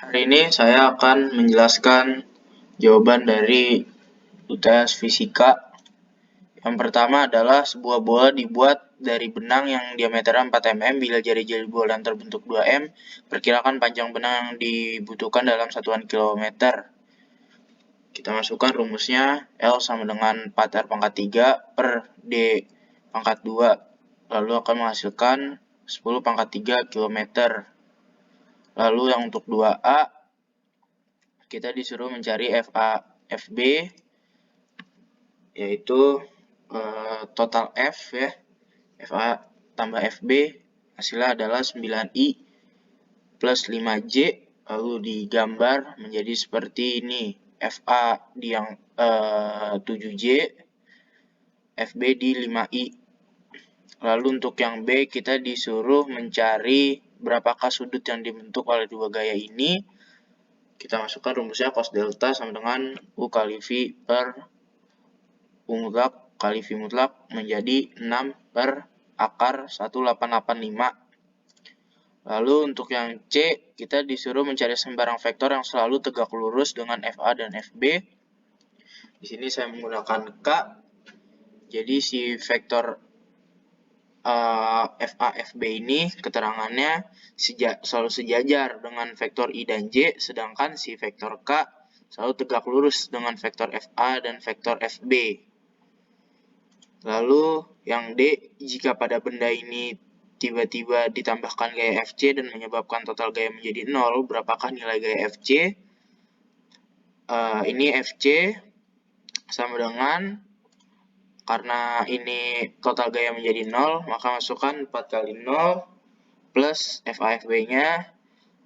Hari ini saya akan menjelaskan jawaban dari UTS Fisika. Yang pertama adalah sebuah bola dibuat dari benang yang diameternya 4 mm bila jari-jari bola yang terbentuk 2 mm. Perkirakan panjang benang yang dibutuhkan dalam satuan kilometer. Kita masukkan rumusnya, L sama dengan 4R pangkat 3 per D pangkat 2. Lalu akan menghasilkan 10 pangkat 3 km. Lalu yang untuk 2A, kita disuruh mencari FA, FB, yaitu total F ya, FA tambah FB, hasilnya adalah 9I plus 5J, lalu digambar menjadi seperti ini. FA di yang 7J, FB di 5I. Lalu untuk yang B, kita disuruh mencari berapakah sudut yang dibentuk oleh dua gaya ini. Kita masukkan rumusnya cos delta sama dengan U kali V per U mutlak kali V mutlak menjadi 6 per akar 1885. Lalu untuk yang C, kita disuruh mencari sembarang vektor yang selalu tegak lurus dengan FA dan FB. Di sini saya menggunakan K. Jadi si vektor FA, FB ini keterangannya selalu sejajar dengan vektor I dan J, sedangkan si vektor K selalu tegak lurus dengan vektor FA dan vektor FB. Lalu yang D, jika pada benda ini tiba-tiba ditambahkan gaya FC dan menyebabkan total gaya menjadi 0, berapakah nilai gaya FC? Ini FC sama dengan, karena ini total gaya menjadi 0, maka masukkan 4 kali 0 plus FA/FB-nya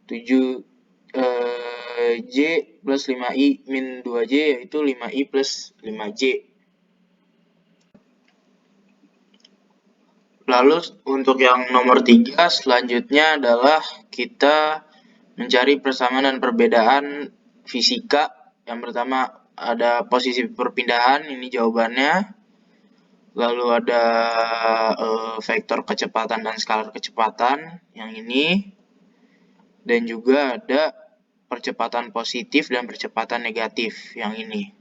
7J plus 5I min 2J, yaitu 5I plus 5J. Lalu untuk yang nomor 3 selanjutnya adalah kita mencari persamaan dan perbedaan fisika. Yang pertama ada posisi perpindahan, ini jawabannya. Lalu ada vektor kecepatan dan skalar kecepatan, yang ini. Dan juga ada percepatan positif dan percepatan negatif, yang ini.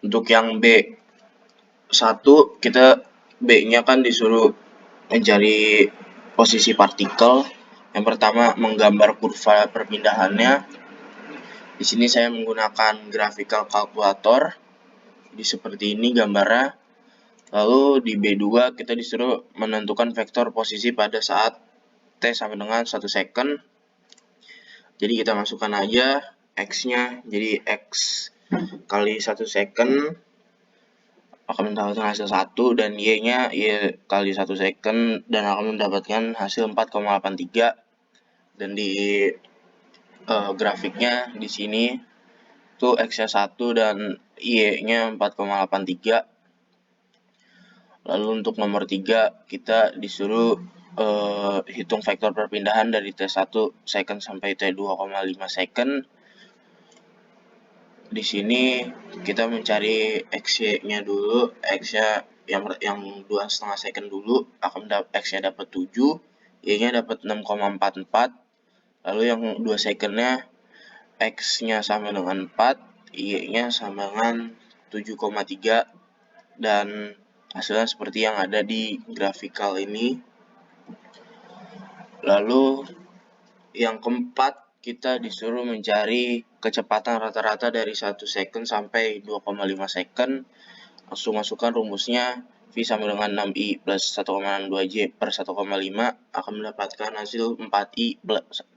Untuk yang B1, kita B-nya kan disuruh mencari posisi partikel. Yang pertama menggambar kurva perpindahannya. Di sini saya menggunakan graphical calculator. Jadi seperti ini gambarnya. Lalu di B2 kita disuruh menentukan vektor posisi pada saat T sama dengan 1 second. Jadi kita masukkan aja X-nya, jadi X kali 1 second akan mendapatkan hasil 1, dan Y-nya Y kali 1 second dan akan mendapatkan hasil 4,83. Dan di grafiknya di sini tuh X-nya 1 dan Y-nya 4,83. Lalu untuk nomor 3 kita disuruh hitung vektor perpindahan dari T1 second sampai T2,5 second. Di sini kita mencari X-nya dulu, X-nya yang 2,5 second dulu, akan X-nya dapat 7, Y-nya dapat 6,44. Lalu yang 2 second-nya X-nya sama dengan 4, Y-nya sama dengan 7,3, dan hasilnya seperti yang ada di grafikal ini. Lalu yang keempat, kita disuruh mencari kecepatan rata-rata dari 1 second sampai 2,5 second. Langsung masukkan rumusnya, V sama dengan 6I plus 1,62J per 1,5 akan mendapatkan hasil 4I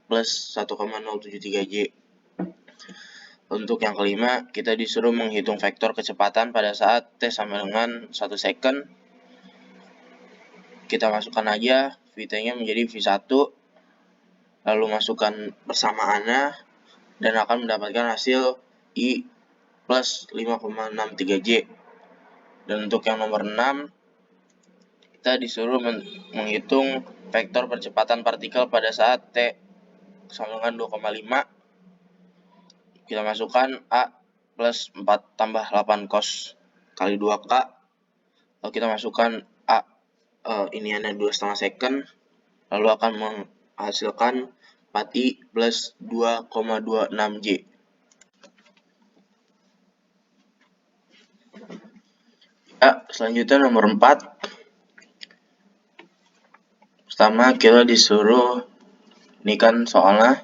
plus 1,073J. Untuk yang kelima, kita disuruh menghitung vektor kecepatan pada saat T sama dengan 1 second. Kita masukkan aja VT-nya menjadi V1, lalu masukkan persamaannya, dan akan mendapatkan hasil I plus 5,63J. Dan untuk yang nomor 6, kita disuruh menghitung vektor percepatan partikel pada saat T sama dengan 2,5. Kita masukkan A plus 4 tambah 8 cos kali 2K. Lalu kita masukkan A, ini ada 2,5 second. Lalu akan menghasilkan 4i plus 2,26J. Ya, selanjutnya nomor 4. Pertama kita disuruh, ini kan soalnya,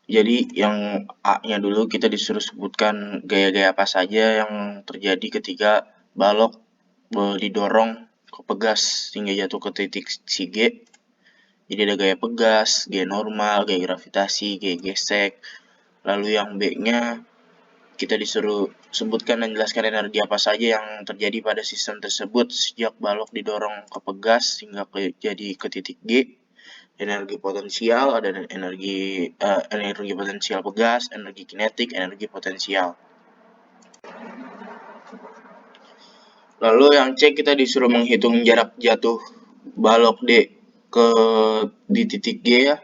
jadi yang A-nya dulu kita disuruh sebutkan gaya-gaya apa saja yang terjadi ketika balok didorong ke pegas hingga jatuh ke titik si G. Jadi ada gaya pegas, gaya normal, gaya gravitasi, gaya gesek. Lalu yang B-nya kita disuruh sebutkan dan jelaskan energi apa saja yang terjadi pada sistem tersebut sejak balok didorong ke pegas hingga jadi ke titik G. Energi potensial, ada energi potensial pegas, energi kinetik, energi potensial. Lalu yang C kita disuruh menghitung jarak jatuh balok D di titik G ya.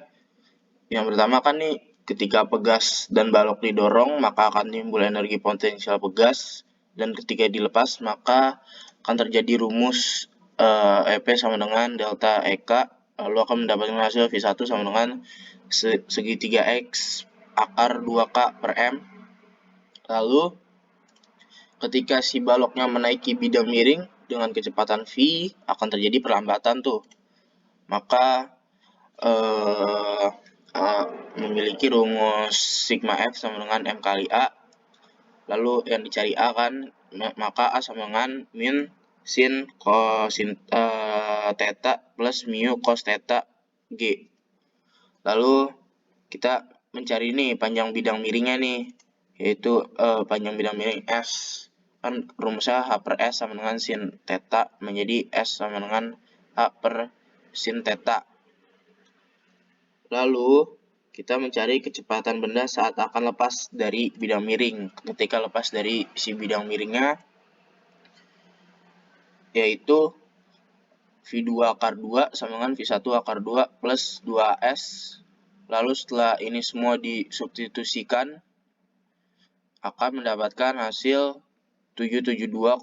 Yang pertama kan nih, ketika pegas dan balok didorong maka akan timbul energi potensial pegas, dan ketika dilepas maka akan terjadi rumus EP sama dengan delta EK, lalu akan mendapatkan hasil V1 sama dengan segitiga X akar 2K per M. Lalu ketika si baloknya menaiki bidang miring dengan kecepatan V akan terjadi perlambatan tuh. Maka memiliki rumus sigma F sama dengan M kali A. Lalu yang dicari A kan, maka A sama dengan min sin cosin theta plus mu cos theta G. Lalu kita mencari nih panjang bidang miringnya nih, yaitu panjang bidang miring S. Kan rumusnya H per S sama dengan sin theta, menjadi S sama dengan H per sin theta. Lalu kita mencari kecepatan benda saat akan lepas dari bidang miring. Ketika lepas dari si bidang miringnya, yaitu V2 akar 2 sama dengan V1 akar 2 plus 2S. Lalu setelah ini semua disubstitusikan, akan mendapatkan hasil 772,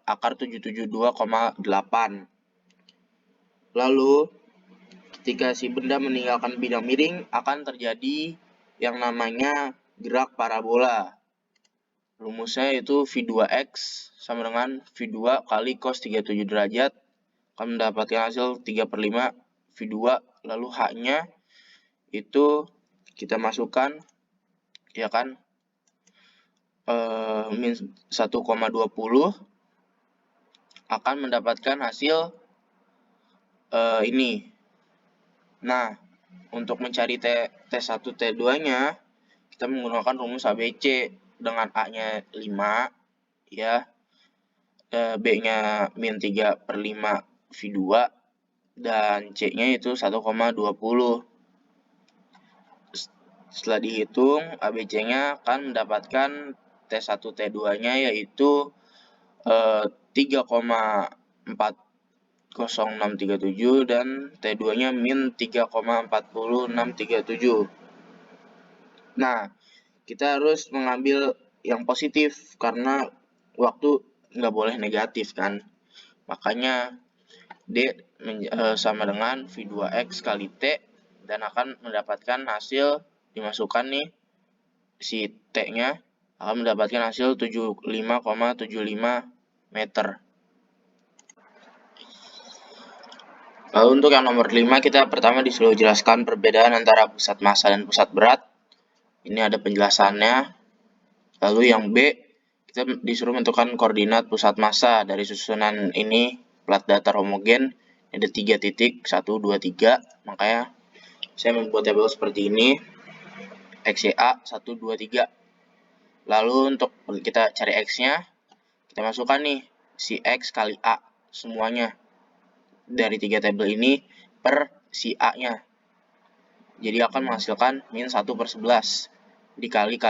akar 772,8. Lalu ketika si benda meninggalkan bidang miring akan terjadi yang namanya gerak parabola. Rumusnya itu V2X sama dengan V2 kali cos 37 derajat, akan mendapatkan hasil 3/5 V2. Lalu H-nya itu kita masukkan, ya kan, min 1,20, akan mendapatkan hasil ini. Nah, untuk mencari T1 T2 nya kita menggunakan rumus ABC, dengan A-nya 5 ya, B-nya min 3/5 V2, dan C-nya itu 1,20. Setelah dihitung ABC-nya akan mendapatkan T1 T2 nya yaitu 3,40637 dan T2 nya min 3,40637. Nah, kita harus mengambil yang positif karena waktu nggak boleh negatif kan. Makanya D sama dengan V2X kali T, dan akan mendapatkan hasil, dimasukkan nih si T-nya, akan mendapatkan hasil 75,75 meter. Lalu untuk yang nomor 5, kita pertama disuruh jelaskan perbedaan antara pusat massa dan pusat berat. Ini ada penjelasannya. Lalu yang B, kita disuruh menentukan koordinat pusat massa dari susunan ini, plat datar homogen. Ada 3 titik, 1, 2, 3. Makanya saya membuat tabel seperti ini. XYA 1, 2, 3. Lalu untuk kita cari X-nya, kita masukkan nih si X kali A semuanya dari 3 tabel ini per si A-nya. Jadi akan menghasilkan min 1/11 dikali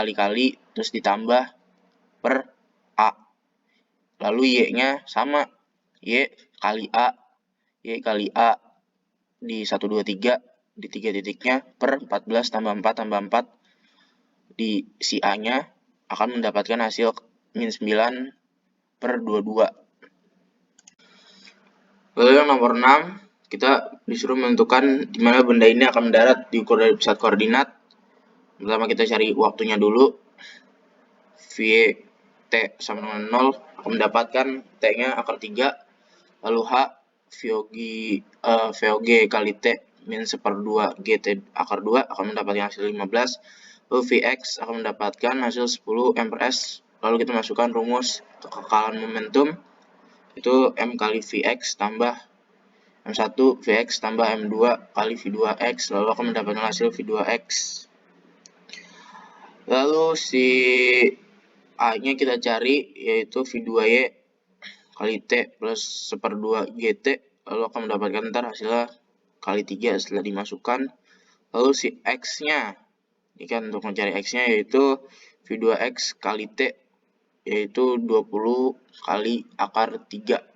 terus ditambah per A. Lalu Y-nya sama, Y kali A di 1, 2, 3 di 3 titiknya per 14 tambah 4 tambah 4 di si A-nya, akan mendapatkan hasil min 9/22. Lalu yang nomor 6, kita disuruh menentukan di mana benda ini akan mendarat diukur dari pusat koordinat. Pertama kita cari waktunya dulu. V T sama dengan 0 akan mendapatkan T-nya akar 3. Lalu H VOG kali T min 1/2 GT akar 2 akan mendapatkan hasil 15. Lalu Vx akan mendapatkan hasil 10 M per S. Lalu kita masukkan rumus kekekalan momentum, itu M kali Vx tambah M1 Vx tambah M2 kali V2x, lalu akan mendapatkan hasil V2x. Lalu si A-nya kita cari, yaitu V2y kali T plus 1/2 GT, lalu akan mendapatkan ntar hasilnya kali 3 setelah dimasukkan. Lalu si X-nya, ini kan untuk mencari X-nya yaitu V2x kali T, yaitu 20 kali akar 3.